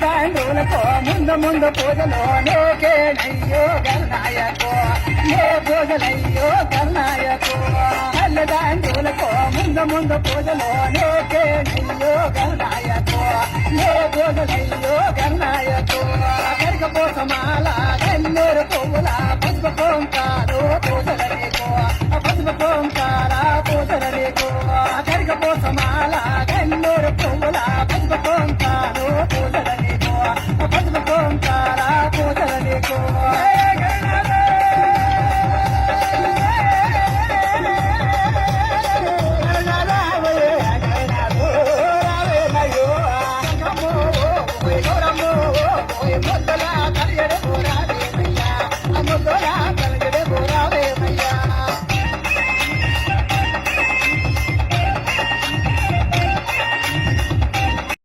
దాండులకో ముందు పూజలోనే కేనయ్యో గణనాయకో ఏ పూజలయ్యో గణనాయకో దాండులకో ముందు పూజలోనే కేనయ్యో గణనాయకో ఏ పూజలయ్యో గణనాయకో కరికపోసమాల కన్నూరు పువ్వుల పుష్ప